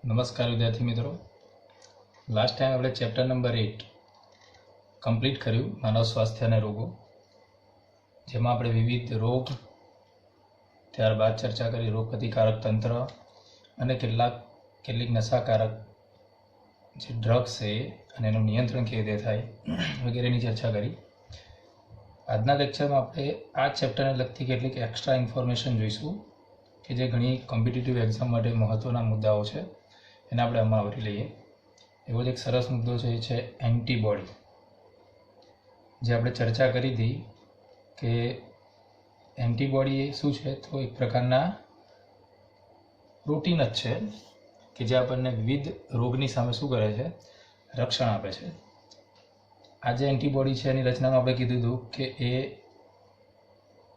નમસ્કાર વિદ્યાર્થી મિત્રો, લાસ્ટ ટાઈમ આપણે ચેપ્ટર નંબર 8 કમ્પ્લીટ કર્યું, માનવ સ્વાસ્થ્ય અને રોગો, જેમાં આપણે વિવિધ રોગ, ત્યારબાદ ચર્ચા કરી રોગ પ્રતિકારક તંત્ર અને કેટલીક નશાકારક જે ડ્રગ્સ છે અને એનું નિયંત્રણ કેવી રીતે થાય વગેરેની ચર્ચા કરી. આજના લેક્ચરમાં આપણે આ ચેપ્ટરને લગતી કેટલીક એક્સ્ટ્રા ઇન્ફોર્મેશન જોઈશું કે જે ઘણી કોમ્પિટિટિવ એક્ઝામ માટે મહત્ત્વના મુદ્દાઓ છે, એને આપણે આમાં આવરી લઈએ. એવો જ એક સરસ મુદ્દો છે, એ છે એન્ટીબોડી. જે આપણે ચર્ચા કરી હતી કે એન્ટીબોડી એ શું છે, તો એક પ્રકારના પ્રોટીન જ છે કે જે આપણને વિવિધ રોગની સામે શું કરે છે, રક્ષણ આપે છે. આ જે એન્ટીબોડી છે એની રચનામાં આપણે કીધું હતું કે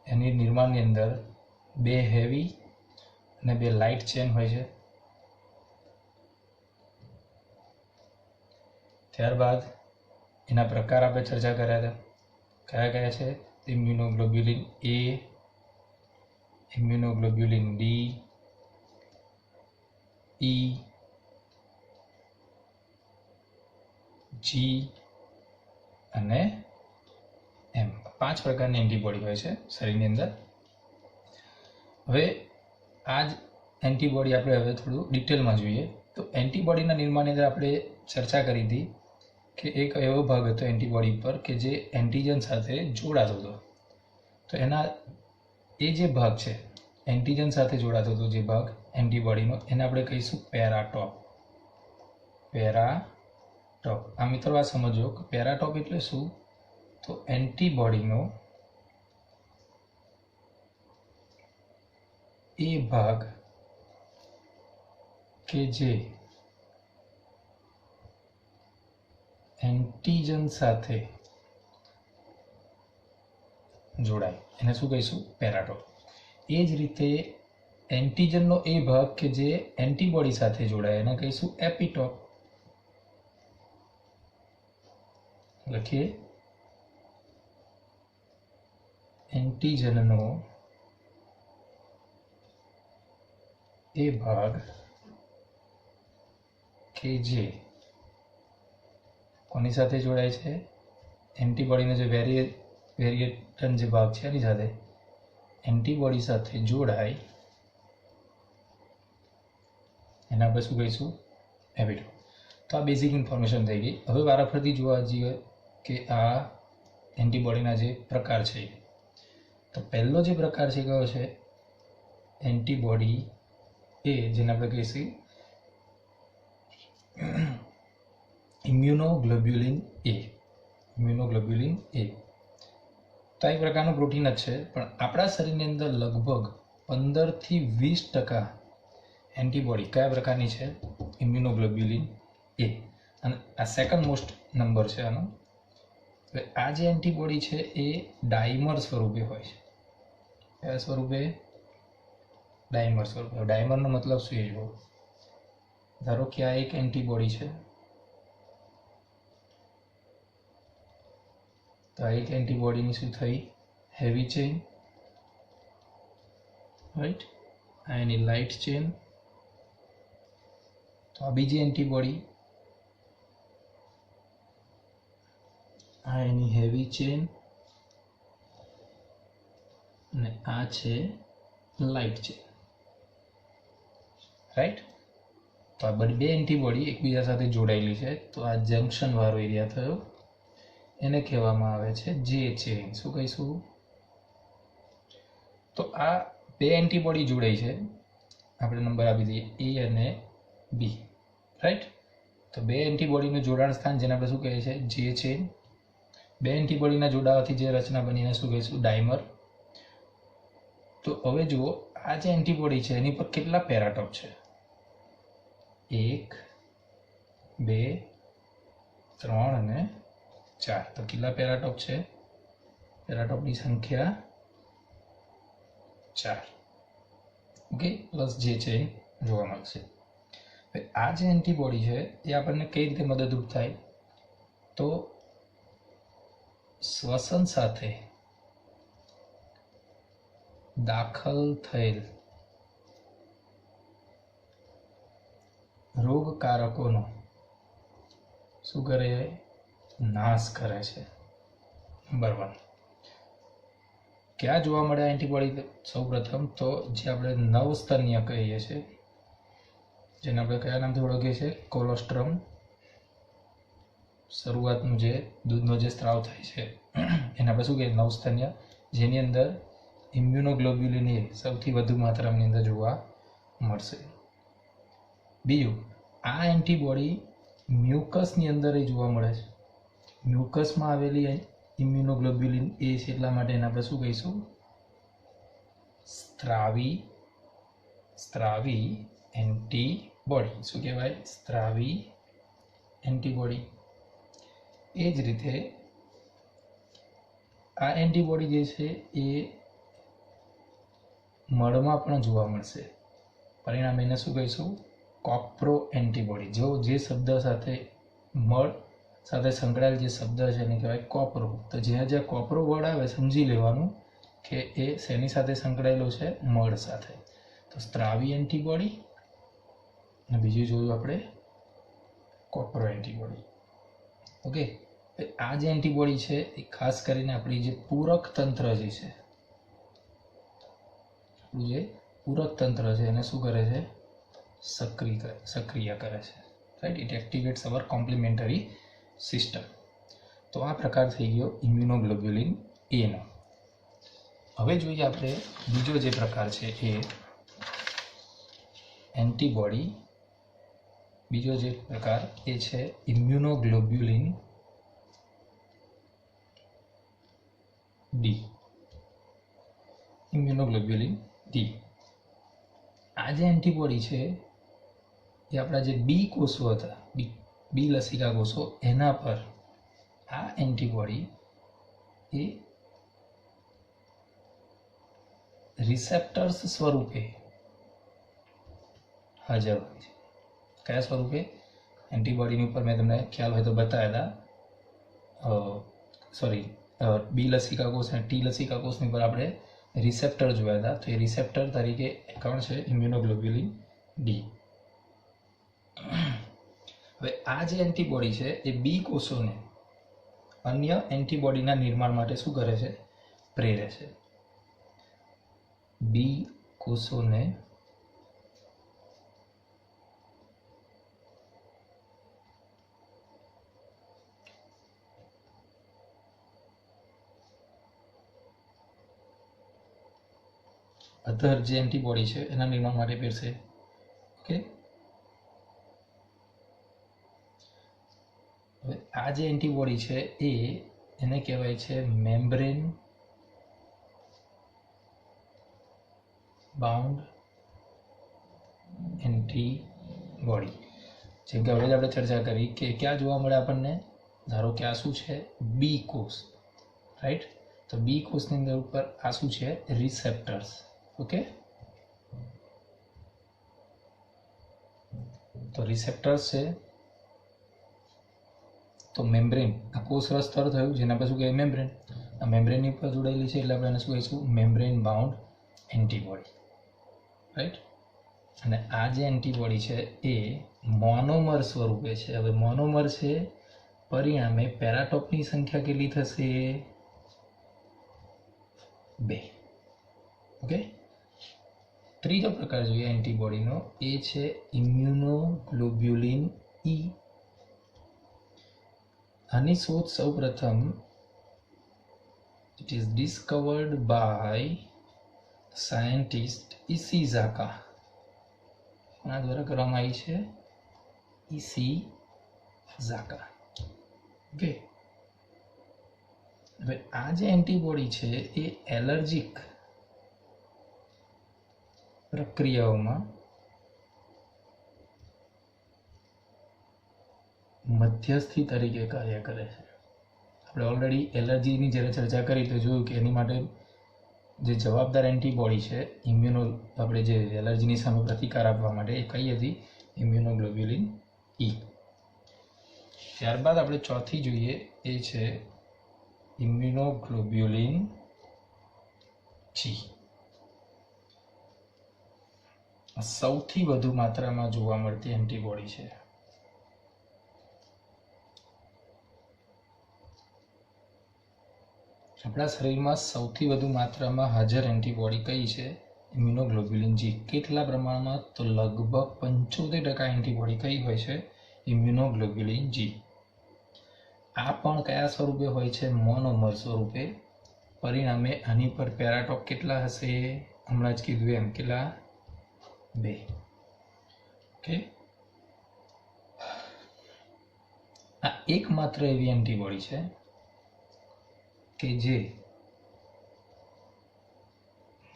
એની નિર્માણની અંદર 2 હેવી અને 2 લાઇટ ચેન હોય છે. ત્યારબાદ એના પ્રકાર આપણે ચર્ચા કર્યા હતા. કયા કયા છે? ઇમ્યુનોગ્લોબ્યુલિન એ, ઇમ્યુનોગ્લોબ્યુલિન ડી, ઈ, જી અને એમ. 5 પ્રકારની એન્ટીબોડી હોય છે શરીરની અંદર. હવે આ જ એન્ટીબોડી આપણે હવે થોડું ડિટેલમાં જોઈએ. તો એન્ટીબોડીના નિર્માણની અંદર આપણે ચર્ચા કરી હતી કે એક એવો ભાગ હતો એન્ટીબોડી પર કે જે એન્ટીજન સાથે જોડાતો હતો. તો એ જે ભાગ છે એન્ટીજન સાથે જોડાતો હતો, જે ભાગ એન્ટીબોડીનો, એને આપણે કહીશું પેરાટોપ. પેરાટોપ. આ મિત્રો આ સમજો કે પેરાટોપ એટલે શું, તો એન્ટીબોડીનો એ ભાગ કે જે એન્ટીજન સાથે જોડાય એને શું કહીશું? પેરાટોપ. એ જ રીતે એન્ટીજનનો એ ભાગ કે જે એન્ટીબોડી સાથે જોડાય એને કહીશું એપિટોપ. લખીએ, એન્ટીજનનો એ ભાગ કે જે કોની સાથે જોડાય છે? એન્ટીબોડીનો જે વેરિએટન જે ભાગ છે એની સાથે, એન્ટીબોડી સાથે જોડાય એના આપણે શું કહીશું? એપિટોપ. તો આ બેઝિક ઇન્ફોર્મેશન થઈ ગઈ. હવે વારાફરતી જોવા જઈએ કે આ એન્ટીબોડીના જે પ્રકાર છે. તો પહેલો જે પ્રકાર છે કયો છે? એન્ટીબોડી એ, જેને આપણે કહીશું ઇમ્યુનોગ્લોબ્યુલિન એ. ઇમ્યુનોગ્લોબ્યુલિન એ તો આ એક પ્રકારનું પ્રોટીન જ છે, પણ આપણા શરીરની અંદર લગભગ 15 થી 20% એન્ટીબોડી કયા પ્રકારની છે? ઇમ્યુનોગ્લોબ્યુલિન એ. અને આ સેકન્ડ મોસ્ટ નંબર છે આનો. હવે આ જે એન્ટીબોડી છે એ ડાયમર સ્વરૂપે હોય છે. કયા સ્વરૂપે? ડાયમર સ્વરૂપે. ડાયમરનો મતલબ શું એ જુઓ. ધારો કે આ એક એન્ટીબોડી છે, તો આ એક એન્ટીબોડીની શું થઈ? Heavy chain, right. આ એની લાઇટ ચેઇન. તો આ બીજી એન્ટીબોડી, આ એની હેવી ચેઇન અને આ છે લાઇટ ચેઇન, રાઈટ. તો આ બે એન્ટીબોડી એકબીજા સાથે જોડાયેલી છે. તો આ જંક્શન વાળો એરિયા થયો, એને કહેવામાં આવે છે જે ચેઇન. શું કહીશું? તો આ બે એન્ટીબોડી જોડાઈ છે, આપણે નંબર આપી દઈએ એ અને બી, રાઈટ. તો બે એન્ટીબોડીનું જોડાણ સ્થાન, જેને આપણે શું કહીએ છીએ? જે ચેઇન. બે એન્ટીબોડીના જોડાવાથી જે રચના બની એને શું કહીશું? ડાયમર. તો હવે જુઓ, આ જે એન્ટીબોડી છે એની પર કેટલા પેરાટોપ છે? 1, 2, 3 અને 4. તો કેટલા પેરાટોપ છે? પેરાટોપની સંખ્યા 4. ઓકે, પ્લસ જે ચેઇન જોવા મળશે. આ જે એન્ટીબોડી છે એ આપણને કઈ રીતે મદદરૂપ થાય? તો શ્વસન સાથે દાખલ થયેલ કારકોનો શું કરે? નાશ કરે છે. નંબર 1. ક્યાં જોવા મળે એન્ટીબોડી? સૌપ્રથમ તો જે આપણે નવસ્તન્ય કહીએ છીએ, જેને આપણે કયા નામથી ઓળખીએ છીએ? કોલોસ્ટ્રમ. શરૂઆતનું જે દૂધનો જે સ્ત્રાવ થાય છે એને આપણે શું કહીએ? નવસ્તન્ય, જેની અંદર ઇમ્યુનોગ્લોબ્યુલિન એ સૌથી વધુ માત્રાની અંદર જોવા મળશે. બીજું, આ એન્ટીબોડી મ્યુકસની અંદર જોવા મળે છે. મ્યુકસમાં આવેલી ઇમ્યુનોગ્લોબ્યુલિન એ છે, એટલા માટે એને આપણે શું કહીશું? સ્ત્રાવી એન્ટીબોડી. શું કહેવાય? સ્ત્રાવી એન્ટીબોડી. એ જ રીતે આ એન્ટીબોડી જે છે એ મળમાં પણ જોવા મળશે. પરિણામે એને શું કહીશું? કોપ્રો એન્ટીબોડી. જે શબ્દ સાથે મળ સાથે સંકળાયેલ જે શબ્દ છે એને કહેવાય કોપરો. તો જ્યાં જ્યાં કોપરો વર્ડ આવે સમજી લેવાનું કે એ શેની સાથે સંકળાયેલો છે? મળ સાથે. તો સ્ત્રાવી એન્ટીબોડી અને બીજું જોયું આપણે કોપરો એન્ટીબોડી. ઓકે, આ જે એન્ટીબોડી છે એ ખાસ કરીને આપણી જે પૂરક તંત્ર જે છે, આપણું જે પૂરક તંત્ર છે એને શું કરે છે? સક્રિય કરે છે. Right, it activates our complementary system. તો આ પ્રકાર થઈ ગયો ઇમ્યુનોગ્લોબ્યુલિન એનો. હવે જોઈએ આપણે બીજો જે પ્રકાર છે એ એન્ટીબોડી. બીજો જે પ્રકાર એ છે ઇમ્યુનોગ્લોબ્યુલિન ડી. Immunoglobulin D. આ જે એન્ટીબોડી છે એ આપણા જે બી કોષો હતા, બી લસિકા કોષો, એના પર આ એન્ટીબોડી એ રિસેપ્ટર્સ સ્વરૂપે હાજર હોય છે. કયા સ્વરૂપે? એન્ટીબોડીની ઉપર મેં તમને ખ્યાલ હોય તો બતાવ્યા હતા. બી લસિકા કોષ અને ટી લસિકા કોષની ઉપર આપણે રિસેપ્ટર જોયા હતા. તો એ રિસેપ્ટર તરીકે કોણ છે? Immunoglobulin D. હવે આ જે એન્ટીબોડી છે એ બી કોષોને અન્ય એન્ટીબોડીના નિર્માણ માટે શું કરે છે? પ્રેરે છે. બી કોષોને અધર જે એન્ટીબોડી છે એના નિર્માણ માટે પ્રેરશે. ઓકે, હવે આ જે એન્ટીબોડી છે એને કહેવાય છે મેમ્બ્રેન બાઉન્ડ એન્ટીબોડી. જેમ કે હવે આપણે ચર્ચા કરી કે ક્યાં જોવા મળે આપણને? ધારો કે આ શું છે? બી કોષ. રાઈટ, તો બી કોષની અંદર ઉપર આ શું છે? રિસેપ્ટર્સ. ઓકે, તો રિસેપ્ટર્સ છે. તો મેમ્બ્રેન, આ કોષરસ સ્તર થયું જેને આપણે શું કહીએ? મેમ્બ્રેન. આ મેમ્બ્રેનની ઉપર જોડાયેલી છે એટલે આપણે એને શું કહીશું? Membrane bound antibody. રાઈટ, અને આ જે એન્ટીબોડી છે એ મોનોમર સ્વરૂપે છે. હવે મોનોમર છે, પરિણામે પેરાટોપની સંખ્યા કેટલી થશે? 2. ઓકે, ત્રીજો પ્રકાર જોઈએ એન્ટીબોડીનો, એ છે ઇમ્યુનોગ્લોબ્યુલિન ઈ. આની શોધ સૌપ્રથમ it is discovered by scientist ઇશિઝાકા ના દ્વારા કરવામાં આવી છે. ઇશિઝાકા. ઓકે, હવે આ જે એન્ટીબોડી છે એ એલર્જીક પ્રક્રિયાઓમાં મધ્યસ્થી તરીકે કાર્ય કરે છે. આપણે ઓલરેડી એલર્જીની જ્યારે ચર્ચા કરી તો જોયું કે એની માટે જે જવાબદાર એન્ટીબોડી છે આપણે જે એલર્જીની સામે પ્રતિકાર આપવા માટે એ કઈ હતી? ઇમ્યુનોગ્લોબ્યુલિન ઈ. ત્યારબાદ આપણે ચોથી જોઈએ એ છે ઇમ્યુનોગ્લોબ્યુલિન જી. સૌથી વધુ માત્રામાં જોવા મળતી એન્ટીબોડી છે. આપણા શરીરમાં સૌથી વધુ માત્રામાં હાજર એન્ટીબોડી કઈ છે? ઇમ્યુનોગ્લોબ્યુલિન જી. કેટલા પ્રમાણમાં? તો લગભગ 75% એન્ટીબોડી કઈ હોય છે? ઇમ્યુનોગ્લોબ્યુલિન જી. આ પણ કયા સ્વરૂપે હોય છે? મોનોમર સ્વરૂપે. પરિણામે આની પર પેરાટોપ કેટલા હશે? હમણાં જ કીધું એમ, કેટલા? 2. ઓકે. આ એકમાત્ર એવી એન્ટીબોડી છે કે જે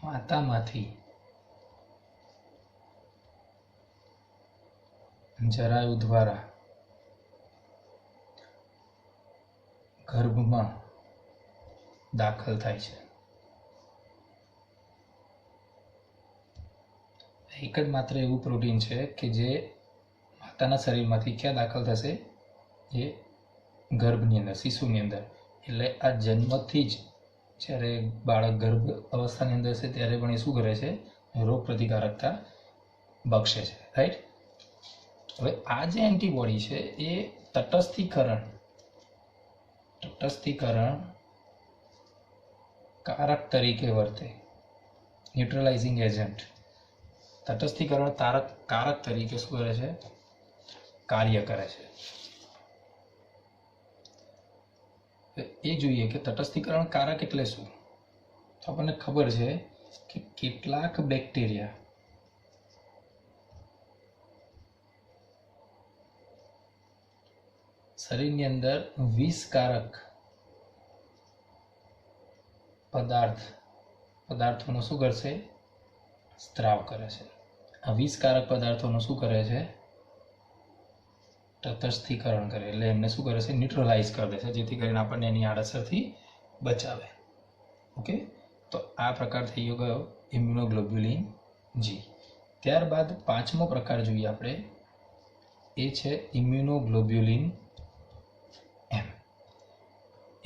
માતામાંથી જરાયુ દ્વારા ગર્ભમાં દાખલ થાય છે. એક જ માત્ર એવું પ્રોટીન છે કે જે માતાના શરીરમાંથી ક્યાં દાખલ થશે? એ ગર્ભની અંદર, શિશુની અંદર. એટલે આ જન્મથી જ જ્યારે બાળક ગર્ભ અવસ્થાની અંદર છે ત્યારે પણ એ શું કરે છે? રોગ પ્રતિકારકતા બક્ષે છે. રાઈટ. હવે આ જે એન્ટીબોડી છે એ તટસ્થીકરણ કારક તરીકે વર્તે. ન્યુટ્રલાઇઝિંગ એજન્ટ. તટસ્થીકરણ કારક તરીકે શું કરે છે? કાર્ય કરે છે. એ જોઈએ કે તટસ્થીકરણ કારક એટલે શું. તો આપણને ખબર છે કે કેટલાક બેક્ટેરિયા શરીરની અંદર વિષકારક પદાર્થોનો શું કરશે? સ્ત્રાવ કરે છે. આ વિષકારક પદાર્થોનું શું કરે છે? તટસ્થીકરણ કરે. એટલે એમને શું કરે છે? ન્યુટ્રલાઇઝ કરી દે છે, જેથી કરીને આપણને એની આડઅસરથી બચાવે. ઓકે. તો આ પ્રકાર થઈ ગયો ઇમ્યુનોગ્લોબ્યુલિન જી. ત્યારબાદ પાંચમો પ્રકાર જોઈએ આપણે, એ છે ઇમ્યુનોગ્લોબ્યુલિન એમ.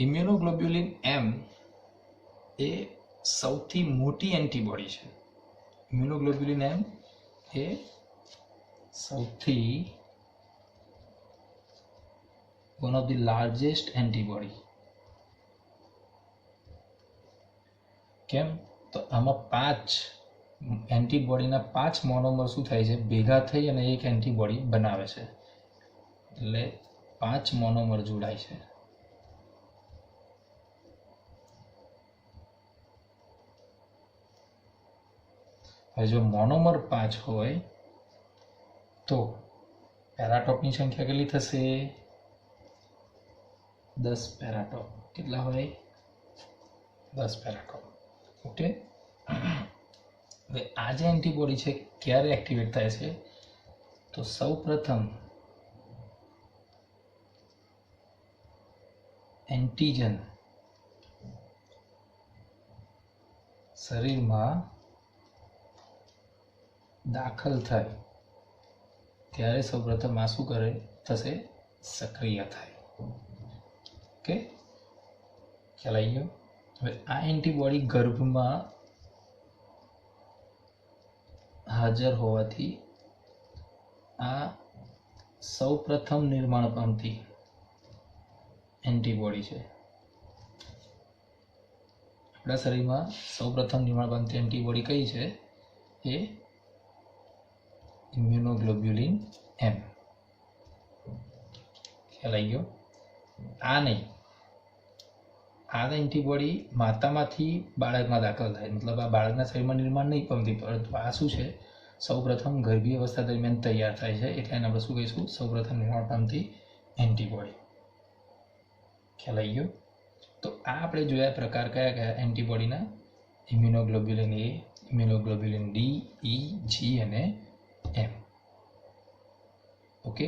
ઇમ્યુનોગ્લોબ્યુલિન એમ એ સૌથી મોટી એન્ટીબોડી છે. ઇમ્યુનોગ્લોબ્યુલિન એમ એ સૌથી one of the largest antibody. કેમ? તો આમાં 5 એન્ટીબોડીના 5 મોનોમર શું થાય છે? ભેગા થઈ અને એક એન્ટીબોડી બનાવે છે. એટલે 5 મોનોમર જોડાય છે. હવે જો મોનોમર 5 હોય તો પેરાટોપની સંખ્યા કેટલી થશે? 10 પેરાટોપ. કેટલા હોય? 10 પેરાટોપ. ઓકે. હવે આ જે એન્ટીબોડી છે ક્યારે એક્ટિવેટ થાય છે? તો સૌ પ્રથમ એન્ટીજન શરીરમાં દાખલ થાય ત્યારે સૌપ્રથમ આ શું કરે? થશે? સક્રિય થાય. ઓકે. ખ્યાલ આવી ગયો? હવે આ એન્ટીબોડી ગર્ભમાં હાજર હોવાથી આ સૌપ્રથમ નિર્માણ પામતી એન્ટીબોડી છે. આપણા શરીરમાં સૌપ્રથમ નિર્માણ પામતી એન્ટીબોડી કઈ છે? એ ઇમ્યુનોગ્લોબ્યુલિન એમ. ખ્યાલ આવી ગયો? આ નહીં, આ એન્ટીબોડી માતામાંથી બાળકમાં દાખલ થાય, મતલબ આ બાળકના શરીરમાં નિર્માણ નહીં પામતી, પરંતુ આ શું છે? સૌપ્રથમ ગર્ભીય અવસ્થા દરમિયાન તૈયાર થાય છે. એટલે એને આપણે શું કહીશું? સૌપ્રથમ નિર્માણ પામતી એન્ટીબોડી. ખ્યાલ આવી ગયો? તો આ આપણે જોયા પ્રકાર કયા કયા એન્ટીબોડીના? ઇમ્યુનોગ્લોબ્યુલિન એ, ઇમ્યુનોગ્લોબ્યુલિન ડી, ઈ, જી અને એમ. ઓકે.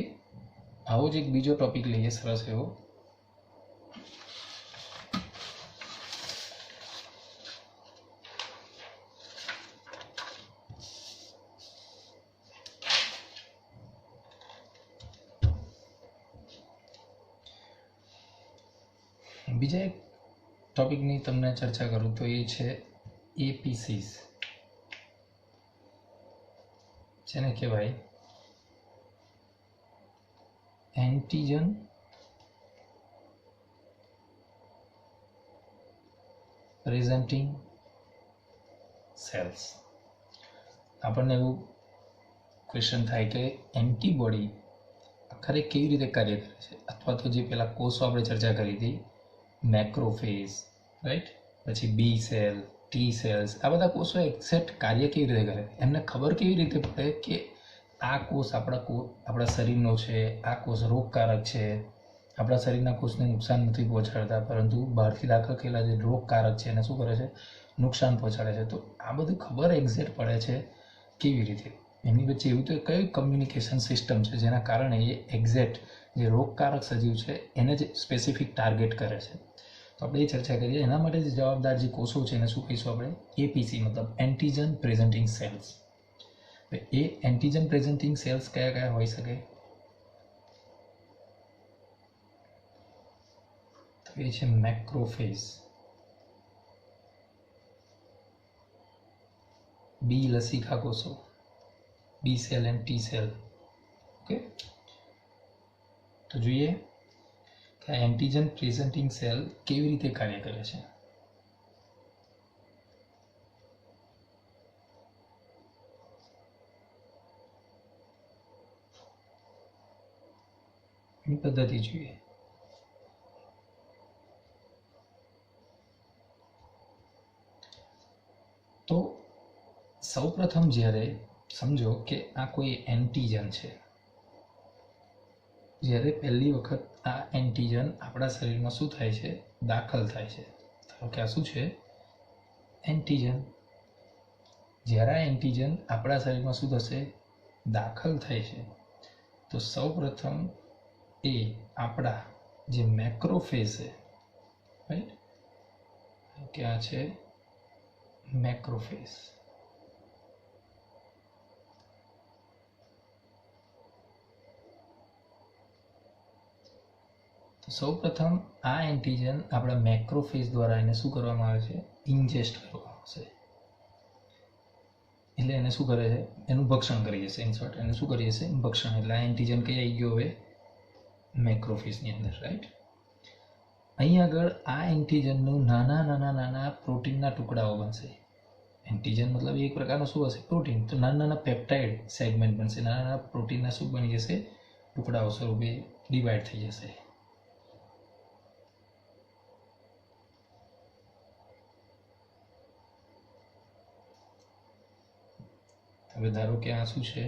આવો જ એક બીજો ટોપિક લઈએ સરસ એવો. બીજા એક ટોપિકની તમને ચર્ચા કરું તો એ છે એપીસીસ. જેને કહેવાય એન્ટીજન પ્રેઝન્ટિંગ સેલ્સ. આપણને એવું ક્વેશ્ચન થાય કે એન્ટીબોડી આખરે કેવી રીતે કાર્ય કરે છે, અથવા તો જે પેલા કોષો આપણે ચર્ચા કરી હતી, મેક્રોફેજ, રાઈટ, પછી બી સેલ, ટી સેલ્સ, આ બધા કોષો એક્ઝેક્ટ કાર્ય કેવી રીતે કરે, એમને ખબર કેવી રીતે પડે કે આ કોષ આપણા શરીરનો છે, આ કોષ રોગકારક છે, આપણા શરીરના કોષને નુકસાન નથી પહોંચાડતા, પરંતુ બહારથી દાખલ થયેલા જે રોગકારક છે એને શું કરે છે, નુકસાન પહોંચાડે છે. તો આ બધું ખબર એક્ઝેક્ટ પડે છે કેવી રીતે, એની વચ્ચે એવું તો કઈ કમ્યુનિકેશન સિસ્ટમ છે જેના કારણે એ એક્ઝેક્ટ જે રોગકારક સજીવ છે એને જ સ્પેસિફિક ટાર્ગેટ કરે છે. તો આપણે એ ચર્ચા કરીએ. એના માટે જે જવાબદાર જે કોષો છે એને શું કહીશું આપણે, એપીસી, મતલબ એન્ટીજન પ્રેઝન્ટિંગ સેલ્સ. એ એન્ટીજન પ્રેઝન્ટિંગ સેલ્સ કયા કયા હોઈ શકે, તો એ છે મેક્રોફેજ, બી લસિકા કોષો, B cell and T cell. Okay, તો જોઈએ કે એન્ટીજન પ્રેઝન્ટિંગ સેલ કેવી રીતે કાર્ય કરે છે. એની પદ્ધતિ જોઈએ. તો સૌપ્રથમ જ્યારે સમજો કે આ કોઈ એન્ટીજન છે, જ્યારે પહેલી વખત આ એન્ટીજન આપણા શરીરમાં શું થાય છે, દાખલ થાય છે. ધારો કે આ શું છે, એન્ટીજન. જ્યારે આ એન્ટીજન આપણા શરીરમાં શું થશે, દાખલ થાય છે, તો સૌપ્રથમ એ આપણા જે મેક્રોફેજ છે, રાઈટ, કે આ છે મેક્રોફેજ. તો સૌપ્રથમ આ એન્ટીજન આપણા મેક્રોફેજ દ્વારા એને શું કરવામાં આવે છે, ઇન્જેસ્ટ કરવામાં આવશે. એટલે એને શું કરે છે, એનું ભક્ષણ કરી જશે. ઇન શોર્ટ એને શું કરી જશે, ભક્ષણ. એટલે આ એન્ટીજન કઈ આવી ગયો હવે, મેક્રોફેજની અંદર, રાઈટ. અહીં આગળ આ એન્ટીજનનું નાના નાના નાના પ્રોટીનના ટુકડાઓ બનશે. એન્ટીજન મતલબ એક પ્રકારનું શું હશે, પ્રોટીન. તો નાના નાના પેપ્ટાઇડ સેગમેન્ટ બનશે, નાના નાના પ્રોટીનના શું બની જશે, ટુકડાઓ સ્વરૂપે ડિવાઈડ થઈ જશે. હવે ધારો કે આ શું છે,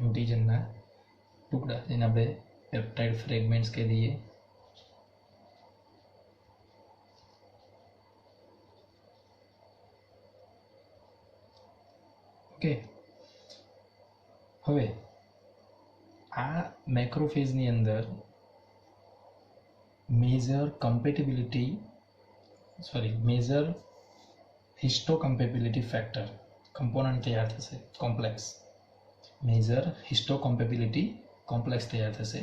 એન્ટીજનના ટુકડા, જેને આપણે પેપ્ટાઇડ ફ્રેગમેન્ટ્સ કહી દઈએ. ઓકે, હવે આ મેક્રોફેજની અંદર મેજર હિસ્ટોકમ્પેબિલિટી ફેક્ટર કમ્પોનન્ટ તૈયાર થશે, કોમ્પ્લેક્સ. મેજર હિસ્ટોકમ્પેબિલિટી કોમ્પ્લેક્સ તૈયાર થશે,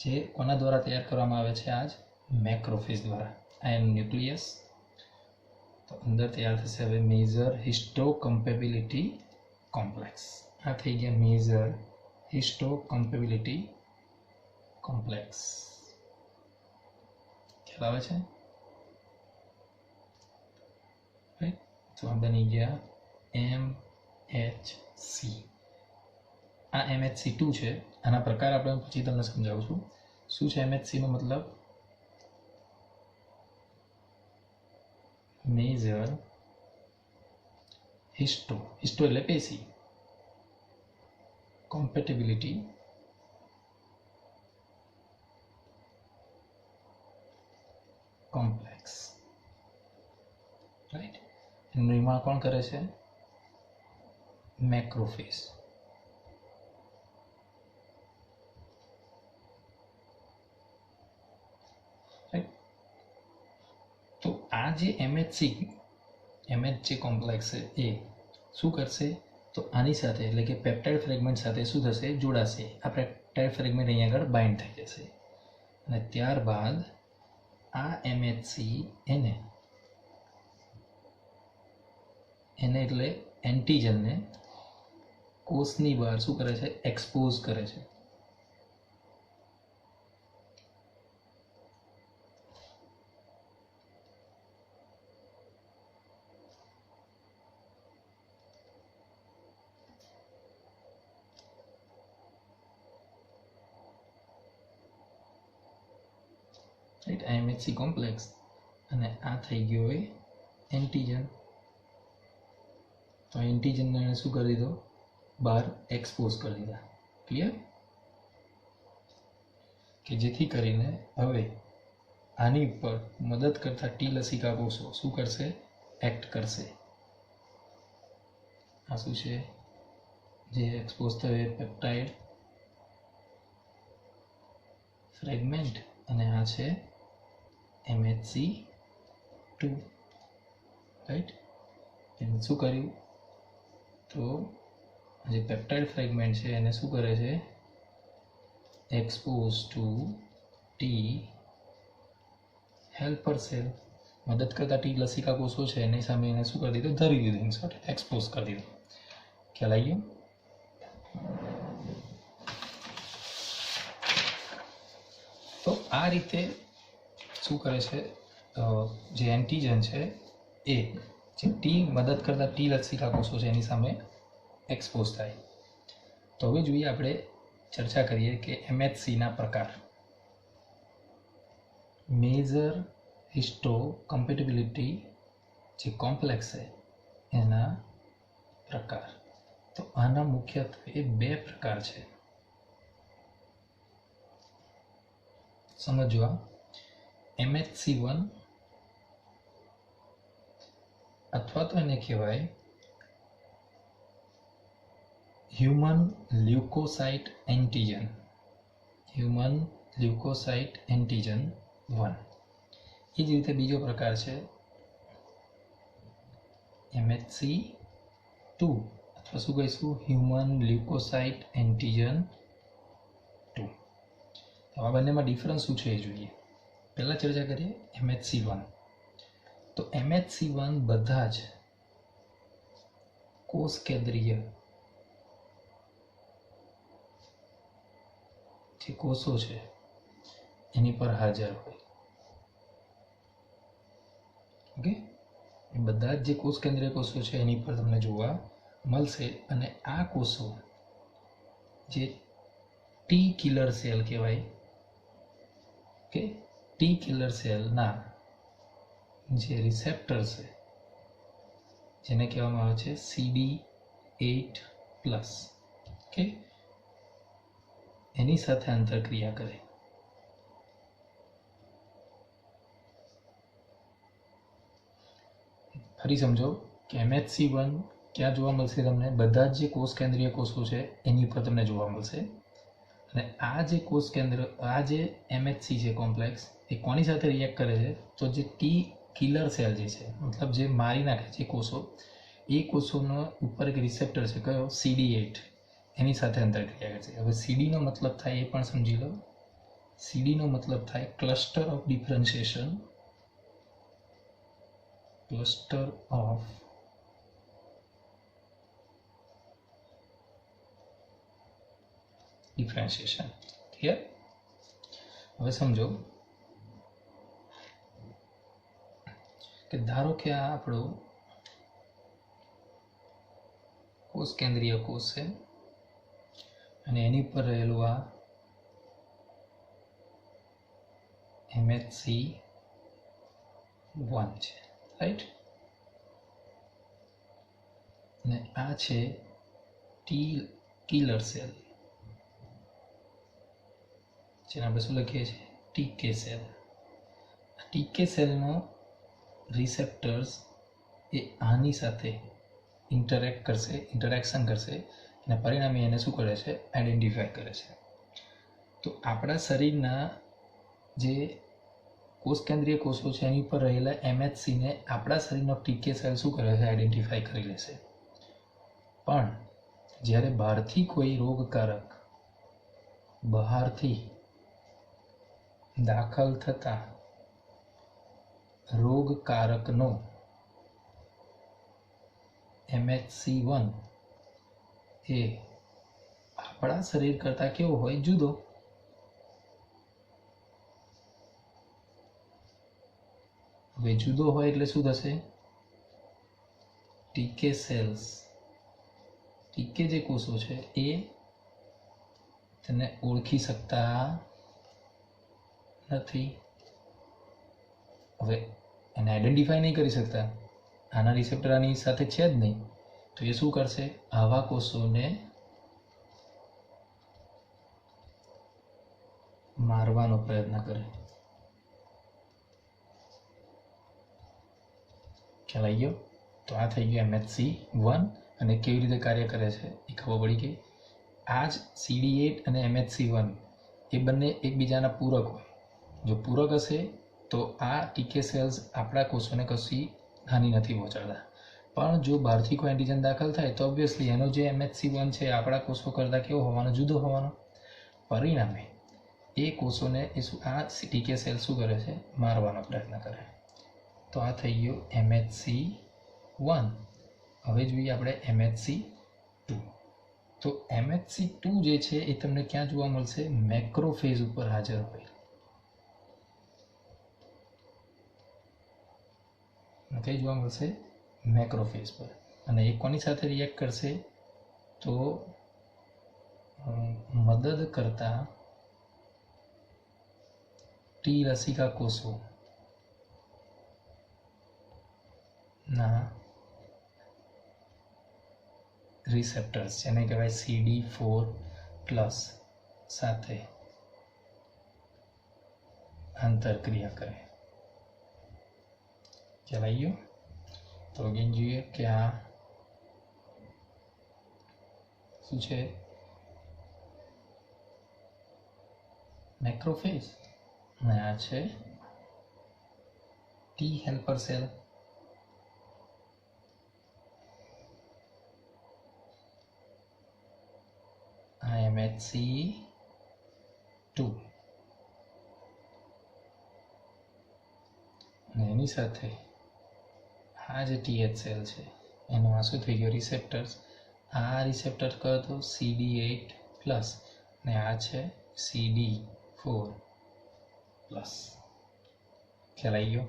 જે કોના દ્વારા તૈયાર કરવામાં આવે છે, આજ મેક્રોફેજ દ્વારા. આ એનું ન્યુક્લિયસ. તો અંદર તૈયાર થશે હવે મેજર હિસ્ટોકમ્પેબિલિટી કોમ્પ્લેક્સ. આ થઈ ગયા મેજર હિસ્ટોકમ્પેબિલિટી કોમ્પ્લેક્સ. ખ્યાલ આવે છે, રાઈટ. તો આ બની ગયા MHC. આ MHC2 છે. આના પ્રકાર આપણે પછી તમને સમજાવું છું. શું છે MHC નો મતલબ, મેજર હિસ્ટો એટલે પેશી, કોમ્પેટિબિલિટી કોમ્પ્લેક્સ, રાઈટ. એનું નિર્માણ કોણ કરે છે, મેક્રોફેજ. તો આ જે MH કોમ્પ્લેક્સ છે એ શું કરશે, તો આની સાથે એટલે કે પેપ્ટાઇડ ફ્રેગમેન્ટ સાથે શું થશે, જોડાશે. આ પેપ્ટાઇડ ફ્રેગમેન્ટ અહીંયા આગળ બાઇન્ડ થઈ જશે, અને ત્યારબાદ આ MHC એને એટલે એન્ટીજનને કોષની બહાર શું કરે છે, એક્સપોઝ કરે છે. રાઈટ, આ MHC કોમ્પ્લેક્સ અને આ થઈ ગયો એ એન્ટીજન. તો એન્ટીજનને શું કરી દીધો, બહાર એક્સપોઝ કરી દીધા. ક્લિયર? કે જેથી કરીને હવે આની ઉપર મદદ કરતા ટી લસિકા કોષો શું કરશે, એક્ટ કરશે. આ શું છે, જે એક્સપોઝ થયો પેપ્ટાઇડ ફ્રેગમેન્ટ અને આ છે MHC2. રાઈટ, એને શું કર્યું, તો જે પેપ્ટાઇડ ફ્રેગમેન્ટ છે એને શું કરે છે, expose to T helper cell, મદદ કરતા ટી લસિકા કોષો છે એની સામે એને શું કરી દીધું, ધરી દીધું, ઇન્સર્ટ એક્સપોઝ કરી દીધું. ખ્યાલ આવી ગયો? તો આ રીતે શું કરે છે, જે એન્ટીજન છે એ જે ટી મદદ કરતા ટી લસિકા કોષો છે એની સામે એક્સપોઝ થાય. તો હવે જોઈએ આપણે ચર્ચા કરીએ કે MHC ના પ્રકાર. મેજર હિસ્ટો કમ્પેટિબિલિટી જે કોમ્પ્લેક્સ છે એના પ્રકાર. તો આના મુખ્યત્વે બે પ્રકાર છે. સમજવા, MHC1 અથવા તો એને કહેવાય human leukocyte antigen. Human leukocyte antigen 1. એ જ રીતે બીજો પ્રકાર છે MHC2 અથવા શું કહીશું, હ્યુમન લ્યુકોસાઇટ એન્ટીજન 2. આ બંનેમાં ડિફરન્સ શું છે એ જોઈએ. પહેલા ચર્ચા કરીએ MHC1. તો MHC1 બધા જ કોષ કેન્દ્રીય જે કોષો છે એની પર હાજર હોય. ઓકે, બધા જ જે કોષ કેન્દ્રીય કોષો છે એની પર તમને જોવા મળશે. અને આ કોષો જે ટી કિલર સેલ કહેવાય, કે ટી કિલર સેલના જે રિસેપ્ટર છે જેને કહેવામાં આવે છે CD8+, ઓકે, એની સાથે આંતરક્રિયા કરે. ફરી સમજો કે MHC1 ક્યાં જોવા મળશે તમને, બધા જ જે કોષ કેન્દ્રીય કોષો છે એની ઉપર તમને જોવા મળશે. અને આ જે કોષ કેન્દ્ર, આ જે MHC છે કોમ્પ્લેક્સ, એ કોની સાથે રિએક્ટ કરે છે, તો જે ટી કિલર સેલ જે છે, મતલબ જે મારી નાખે છે કોષો, એ કોષોનો ઉપર એક રિસેપ્ટર છે કયો, CD8, એની સાથે આંતરક્રિયા કરે છે. હવે CD નો મતલબ થાય એ પણ સમજી લો. CD નો મતલબ થાય cluster of differentiation, cluster of differentiation. Clear? હવે સમજો કે ધારો કે આ આપણો કોષ કેન્દ્રીય કોષ છે અને એની ઉપર રહેલું આ MHC1 છે, રાઈટ? અને આ છે ટી કિલર સેલ, જેને આપણે શું લખીએ છીએ, ટીકે સેલ. ટીકે સેલનો રિસેપ્ટર્સ એ આની સાથે ઇન્ટરેક્શન કરશે અને પરિણામે એને શું કરે છે, આઈડેન્ટિફાય કરે છે. તો આપણા શરીરના જે કોષ કેન્દ્રીય કોષો છે એની પર રહેલા MHC ને આપણા શરીરનો ટીકે સેલ શું કરે છે, આઈડેન્ટિફાય કરી લેશે. પણ જ્યારે બહારથી કોઈ રોગકારક બહારથી દાખલ થતા રોગકારકનો MHC1 એ આપણા શરીર કરતાં કેવો હોય, જુદો. હવે જુદો હોય એટલે શું થશે, ટીકે સેલ્સ, ટીકે જે કોષો છે એ તેને ઓળખી શકતા નથી. હવે એને આઈડેન્ટિફાઈ નહીં કરી શકતા, આના રિસેપ્ટર આની સાથે છે જ નહીં, તો એ શું કરશે? આવા કોષોને મારવાનો પ્રયત્ન કરે. ખ્યાલ આવી ગયો? તો આ થઈ ગયું MHC1 અને કેવી રીતે કાર્ય કરે છે એ ખબર પડી ગઈ. આ જ CD8 અને MHC1 એ બંને એકબીજાના પૂરક હોય. જો પૂરક હશે તો આ ટીકે સેલ્સ આપણા કોષોને કશી હાનિ નથી પહોંચાડતા. પણ જો બહારથી કોઈ એન્ટીજન દાખલ થાય તો ઓબ્વિયસલી એનો જે MHC1 છે આપણા કોષો કરતાં કેવો હોવાનો? જુદો હોવાનો. પરિણામે એ કોષોને આ ટીકે સેલ શું કરે છે? મારવાનો પ્રયત્ન કરે. તો આ થઈ ગયું MHC1. હવે જોઈએ આપણે MHC2. તો MHC2 જે છે એ તમને ક્યાં જોવા મળશે? મેક્રોફેજ ઉપર હાજર હોય. કઈ જોવા મળશે? મેક્રોફેજ પર. અને એ કોની સાથે રિએક્ટ કરશે? તો મદદ કરતા ટી રસિકા કોષો ના રિસેપ્ટર્સ, જેને કહેવાય CD4+ સાથે આંતરક્રિયા કરે. ખ્યાલ આવી ગયો? તો અગેન જોઈએ કે આ શું છે? મેક્રોફેજ અને આ છે ટી હેલ્પર સેલ. આ MHC2 અને એની સાથે આ જે TH સેલ છે એનો આ શું થઈ ગયો? રિસેપ્ટર્સ. આ રિસેપ્ટર કયો હતો? CD8+ અને આ છે CD4+. ખ્યાલ આવી ગયો?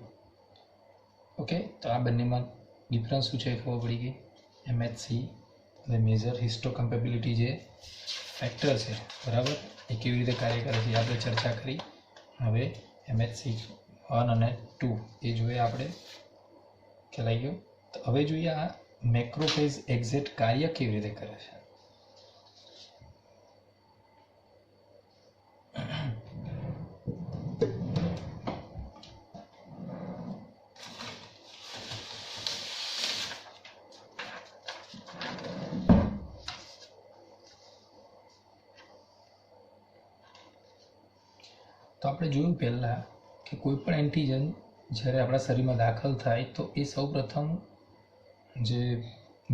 ઓકે, તો આ બંનેમાં ડિફરન્સ શું છે ખબર પડી ગઈ. MHC એટલે મેજર હિસ્ટોકમ્પેબિલિટી જે ફેક્ટર છે, બરાબર, એ કેવી રીતે કાર્ય કરે છે આપણે ચર્ચા કરી. હવે MHC1 અને 2 એ જોઈએ આપણે. ખ્યાલ આવી ગયો? તો હવે જોઈએ આ મેક્રોફેજ એક્ઝેક્ટ કાર્ય કેવી રીતે કરે છે. તો આપણે જોયું પહેલાં કે કોઈ પણ એન્ટીજન જ્યારે આપણા શરીરમાં દાખલ થાય તો એ સૌપ્રથમ જે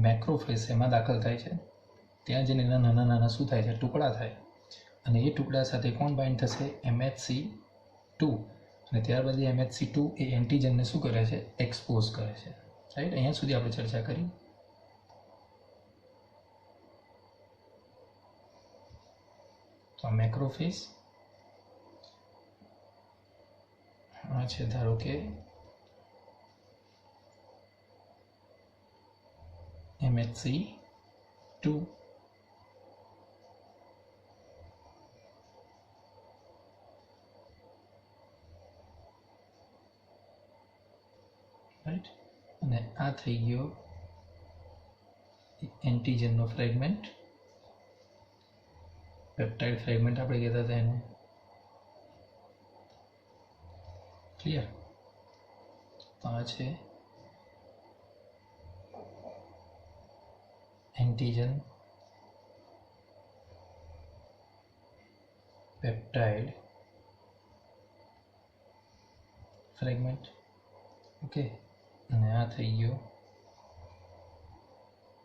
મેક્રોફેજ એમાં દાખલ થાય છે. ત્યાં જઈને એના નાના નાના શું થાય છે? ટુકડા થાય. અને એ ટુકડા સાથે કોણ બાઇન્ડ થશે? MHC2. અને ત્યારબાદ એ MHC2 એ એન્ટીજનને શું કરે છે? એક્સપોઝ કરે છે. રાઈટ? અહીંયા સુધી આપણે ચર્ચા કરી. તો આ મેક્રોફેજ આ છે, ધારો કે MHC2. રાઈટ? અને આ થઈ ગયો એન્ટીજનનો ફ્રેગમેન્ટ, પેપ્ટાઇડ ફ્રેગમેન્ટ આપણે કહેતા હતા એને. ક્લિયર? તો આ છે એન્ટીજન પેપ્ટાઇડ ફ્રેગમેન્ટ. ઓકે, અને આ થઈ ગયો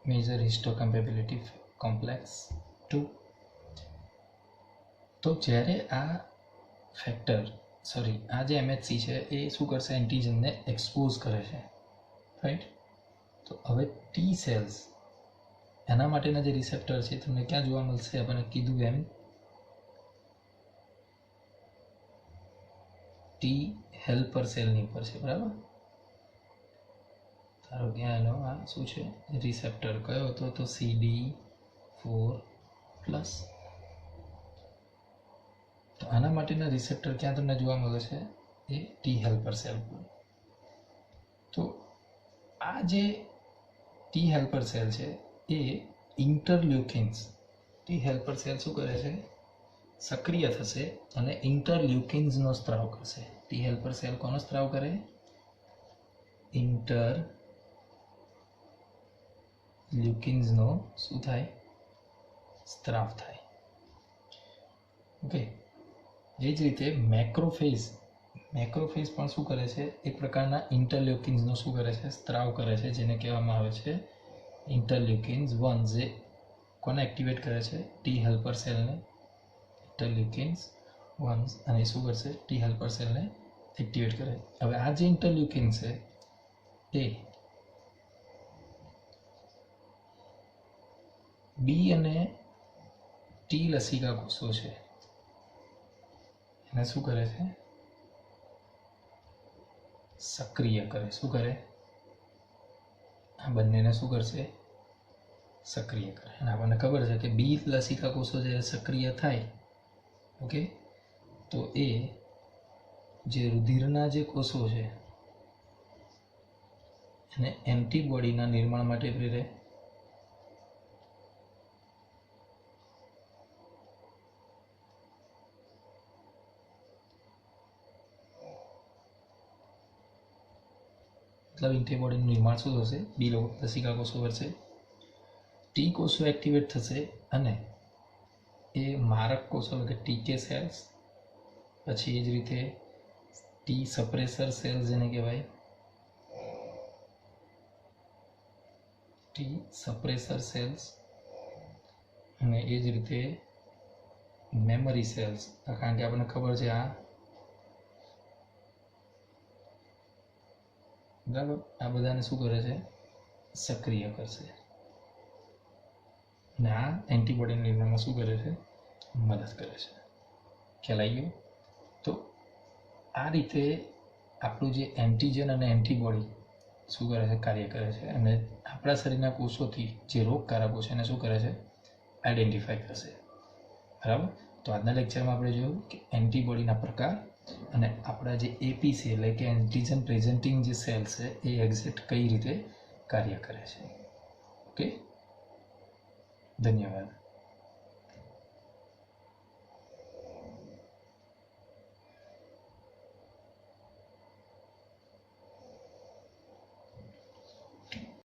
મેજર હિસ્ટોકમ્પેબિલિટી કોમ્પ્લેક્સ 2. તો જ્યારે આ ફેક્ટર આ જે MHC છે એ શું કરશે? એન્ટીજનને એક્સપોઝ કરે છે. રાઈટ? તો હવે ટી સેલ્સ એના માટેના જે રિસેપ્ટર છે તમને ક્યાં જોવા મળશે? આપણને કીધું એમ ટી હેલ્પર સેલની ઉપર છે, બરાબર. ધારો કે એનો આ શું છે? રિસેપ્ટર કયો હતો? તો CD4+. તો આના માટેના રિસેપ્ટર ક્યાં તમને જોવા મળે છે? એ ટી હેલ્પર સેલ પર. તો આ જે ટી હેલ્પર સેલ છે એ ઇન્ટરલ્યુકિન્સ, ટી હેલ્પર સેલ શું કરે છે, સક્રિય થશે અને ઇન્ટરલ્યુકિન્સનો સ્ત્રાવ કરશે. ટી હેલ્પર સેલ કોનો સ્ત્રાવ કરે? ઇન્ટરલ્યુકિન્સનો શું થાય? સ્ત્રાવ થાય. ઓકે. એ જ રીતે મેક્રોફેજ પણ શું કરે છે? એક પ્રકારના ઇન્ટરલ્યુકિન્સનો શું કરે છે? સ્ત્રાવ કરે છે, જેને કહેવામાં આવે છે ઇન્ટરલ્યુકિન્સ 1, જે કોને એક્ટિવેટ કરે છે? ટી હેલ્પર સેલને. ઇન્ટરલ્યુકિન્સ 1 અને શું કરશે? ટી હેલ્પર સેલને એક્ટિવેટ કરે. હવે આ જે ઇન્ટરલ્યુકિન છે એ બી અને ટી લસિકા કોષો છે એને શું કરે છે? સક્રિય કરે. શું કરે? આ બંનેને શું કરશે? સક્રિય કરે. અને આપણને ખબર છે કે બી લસિકા કોષો જ્યારે સક્રિય થાય, ઓકે, તો એ જે રુધિરના જે કોષો છે એને એન્ટીબોડીના નિર્માણ માટે પ્રેરે. મતલબ એન્ટીબોડીનું નિર્માણ શું થશે? બી લસિકા કોષો કરશે. ટી કોષો એક્ટિવેટ થશે અને એ મારક કોષો કે ટીકે સેલ્સ, પછી એ જ રીતે ટી સપ્રેસર સેલ્સ જેને કહેવાય, ટી સપ્રેસર સેલ્સ, અને એ જ રીતે મેમરી સેલ્સ. કારણ કે આપણને ખબર છે આ બરાબર, આ બધાને શું કરે છે? સક્રિય કરશે. અને આ એન્ટીબોડી નિર્માણમાં શું કરે છે? મદદ કરે છે. ખ્યાલ આવી ગયો? તો આ રીતે આપણું જે એન્ટીજન અને એન્ટીબોડી શું કરે છે? કાર્ય કરે છે. અને આપણા શરીરના કોષોથી જે રોગકારકો છે એને શું કરે છે? આઈડેન્ટિફાઈ કરશે. બરાબર. તો આજના લેક્ચરમાં આપણે જોયું કે એન્ટીબોડીના પ્રકાર અને આપણા જે એપીસી એટલે કે એન્ટીજન પ્રેઝન્ટિંગ જે સેલ છે એ એક્ઝેક્ટ કઈ રીતે કાર્ય કરે છે. ઓકે, ધન્યવાદ.